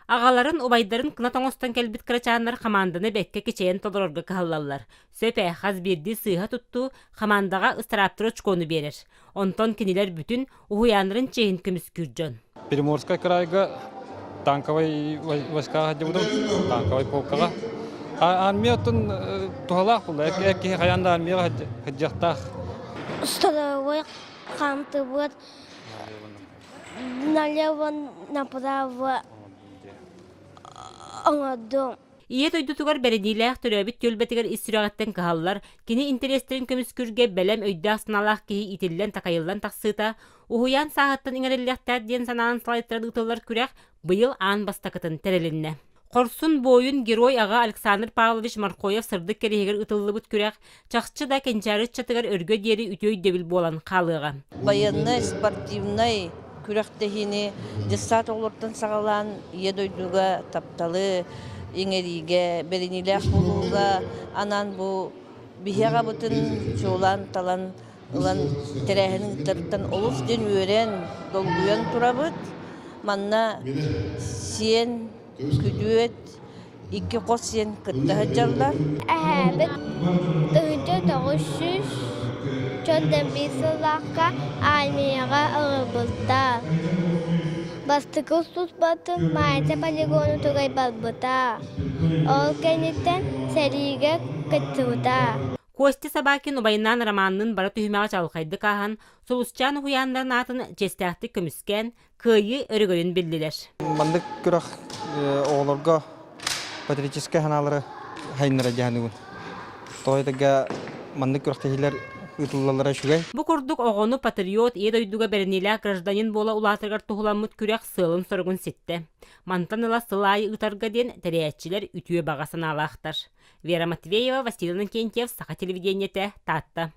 Ağaların obaydарын kına toңостан келбит кырачаннар команданы бекке кечейен толорорга кахаллалар. Сөпе хаз бирди сыйха тутту, командаға ыстыраптыр очкону берер. Онтон кинилер бүтүн ухуянырын чейин көмүс күржөн. Приморская крайга танковый войска ходил, танковый полкага. Армия тун тухалах был, эки хаянда армия ходяхтах. Столовой канты вот налево, направо. Ие тойдутугар беренилээх төрөбүт көлбетигер issүрәгәттен каһаллар, кини интерестерин көмүскүрге белем өйдәк сыналах кии итиллен такайыллан таксыта, ухуян саһаттан иңерелләхтәр диен санаан слайдтарды ытыллар күрәк, быйыл аан бастакытын терелинне. Корсун бойун герой ага Александр Павлович Маркоев сырдык керегер ытыллыбыт күрәк, чакчы да кенчары чатыгар өргө диери үтөй дебил болан калыга. Военный, спортивный күрәктәһине десат олордан сагалан едойдуга тапталы иңериге берениләх булуга анан бу бихяга бутын чолан талан улан терәһенең тыртан олус ден үрен долгуян турабыт манна сен күдүет ике косен кытта жаллар Әһәбет түйдө тогышыш чөнден бисылакка армияга ылыбылта. Бастыкыл сус батын майта полигону тугай балбыта. Ол кенеттен сериге кыттыута. Кости Собакин убайынан романның бара түймеға чалқайды кахан, солусчан хуянларын атын жестяқты көміскен, күйі өргөйін білділер. Мандык күрәк оғылырға патриотический ханалары хайныра жәнігін. Тойдыға мандык күрәк тәхилер ытыллалара шүгәй. Бу курдук оғону патриот едойдуга беренилә гражданин бола улатыргар тухуламыт күрәк сылын соргун сетте. Мантаныла сылайы ытарга ден тәрәятчилер ütüе бағасын алақтар. Вера Матвеева, Василий Накентьев, Саха телевидениете, Татта.